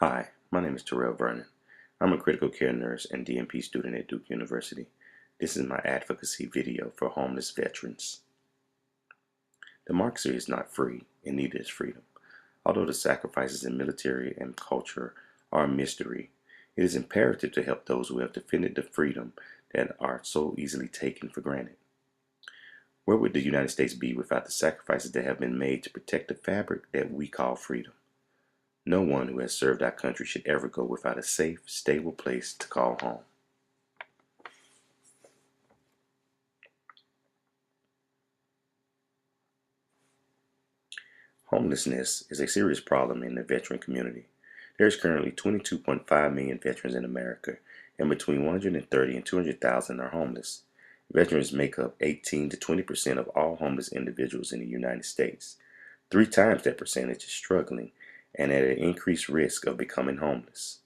Hi, my name is Terrell Vernon. I'm a critical care nurse and DNP student at Duke University. This is my advocacy video for homeless veterans. Democracy is not free, and neither is freedom. Although the sacrifices in military and culture are a mystery, it is imperative to help those who have defended the freedom that are so easily taken for granted. Where would the United States be without the sacrifices that have been made to protect the fabric that we call freedom? No one who has served our country should ever go without a safe, stable place to call home. Homelessness is a serious problem in the veteran community. There is currently 22.5 million veterans in America, and between 130 and 200,000 are homeless. Veterans make up 18 to 20% of all homeless individuals in the United States. 3 times that percentage is struggling and at an increased risk of becoming homeless.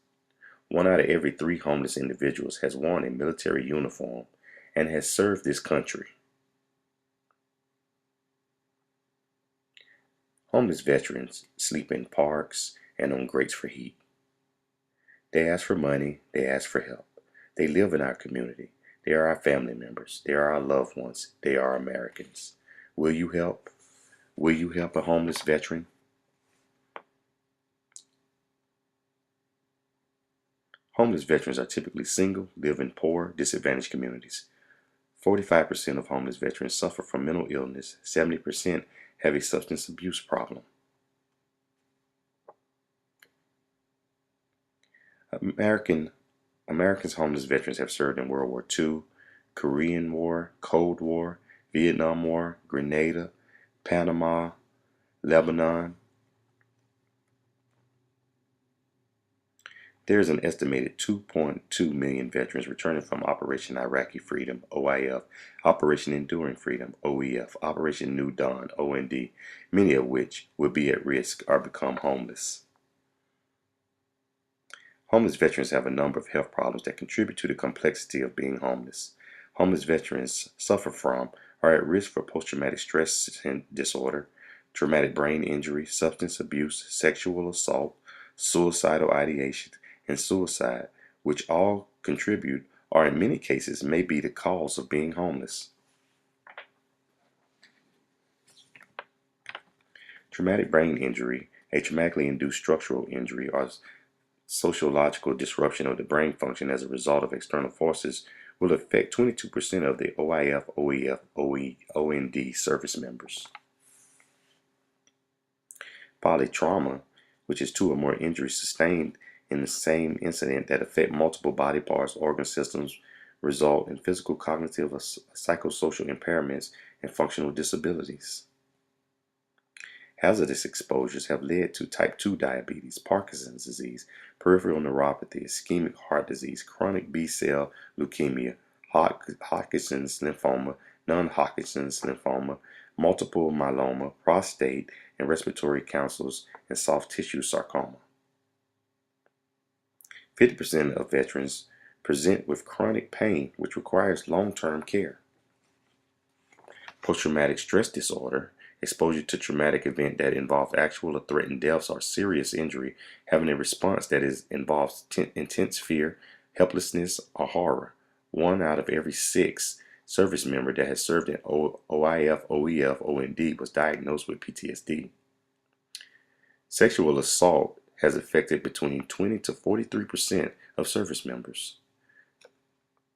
1 out of every 3 homeless individuals has worn a military uniform and has served this country. Homeless veterans sleep in parks and on grates for heat. They ask for money, they ask for help. They live in our community. They are our family members. They are our loved ones. They are Americans. Will you help? Will you help a homeless veteran? Homeless veterans are typically single, live in poor, disadvantaged communities. 45% of homeless veterans suffer from mental illness. 70% have a substance abuse problem. Americans homeless veterans have served in World War II, Korean War, Cold War, Vietnam War, Grenada, Panama, Lebanon. There is an estimated 2.2 million veterans returning from Operation Iraqi Freedom, OIF, Operation Enduring Freedom, OEF, Operation New Dawn, OND, many of which will be at risk or become homeless. Homeless veterans have a number of health problems that contribute to the complexity of being homeless. Homeless veterans suffer from or are at risk for post-traumatic stress disorder, traumatic brain injury, substance abuse, sexual assault, suicidal ideation, and suicide, which all contribute or in many cases may be the cause of being homeless. Traumatic brain injury, a traumatically induced structural injury, or sociological disruption of the brain function as a result of external forces will affect 22% of the OIF, OEF, OND service members. Polytrauma, which is 2 or more injuries sustained in the same incident that affect multiple body parts, organ systems, result in physical, cognitive, or psychosocial impairments and functional disabilities. Hazardous exposures have led to type 2 diabetes, Parkinson's disease, peripheral neuropathy, ischemic heart disease, chronic B-cell leukemia, Hodgkin's lymphoma, non-Hodgkin's lymphoma, multiple myeloma, prostate and respiratory cancers, and soft tissue sarcoma. 50% of veterans present with chronic pain, which requires long-term care. Post-traumatic stress disorder, exposure to traumatic event that involves actual or threatened deaths or serious injury, having a response that involves intense fear, helplessness, or horror. 1 out of every 6 service member that has served in OIF, OEF, OND was diagnosed with PTSD. Sexual assault has affected between 20 to 43% of service members.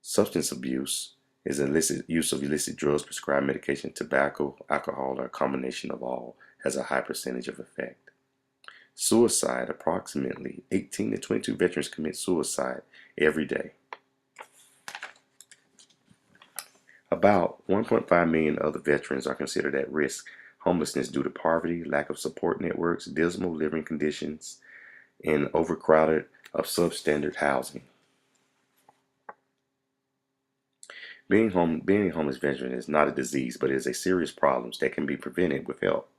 Substance abuse is illicit use of illicit drugs, prescribed medication, tobacco, alcohol, or a combination of all, has a high percentage of effect. Suicide, approximately 18 to 22 veterans commit suicide every day. About 1.5 million other veterans are considered at risk homelessness due to poverty, lack of support networks, dismal living conditions, and overcrowded of substandard housing. Being a homeless veteran is not a disease, but is a serious problem that can be prevented with help.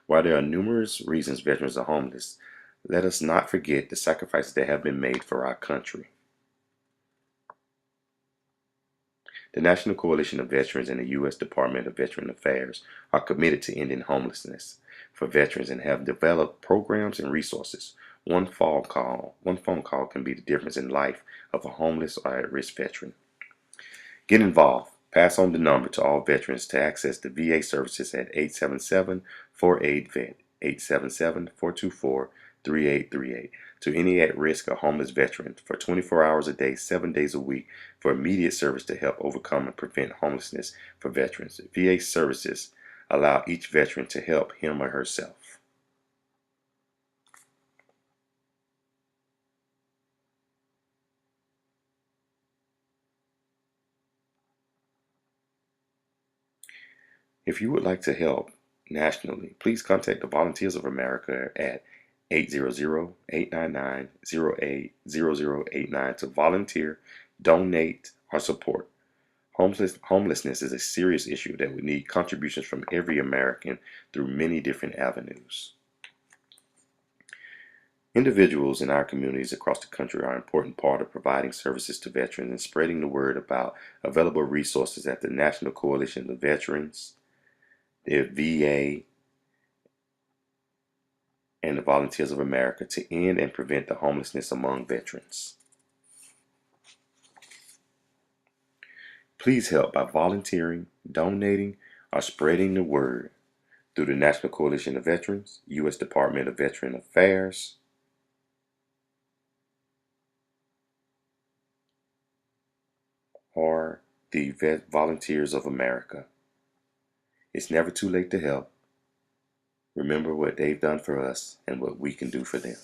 While there are numerous reasons veterans are homeless, let us not forget the sacrifices that have been made for our country. The National Coalition of Veterans and the U.S. Department of Veteran Affairs are committed to ending homelessness for veterans and have developed programs and resources. One phone call can be the difference in life of a homeless or at-risk veteran. Get involved. Pass on the number to all veterans to access the VA services at 877-48-VET, 877-424-3838 to any at-risk or homeless veteran for 24 hours a day, 7 days a week for immediate service to help overcome and prevent homelessness for veterans. VA services allow each veteran to help him or herself. If you would like to help nationally, please contact the Volunteers of America at 800-899-080089 to volunteer, donate, or support. Homelessness is a serious issue that would need contributions from every American through many different avenues. Individuals in our communities across the country are an important part of providing services to veterans and spreading the word about available resources at the National Coalition of Veterans, the VA, and the Volunteers of America to end and prevent the homelessness among veterans. Please help by volunteering, donating, or spreading the word through the National Coalition of Veterans, U.S. Department of Veteran Affairs, or the Volunteers of America. It's never too late to help. Remember what they've done for us and what we can do for them.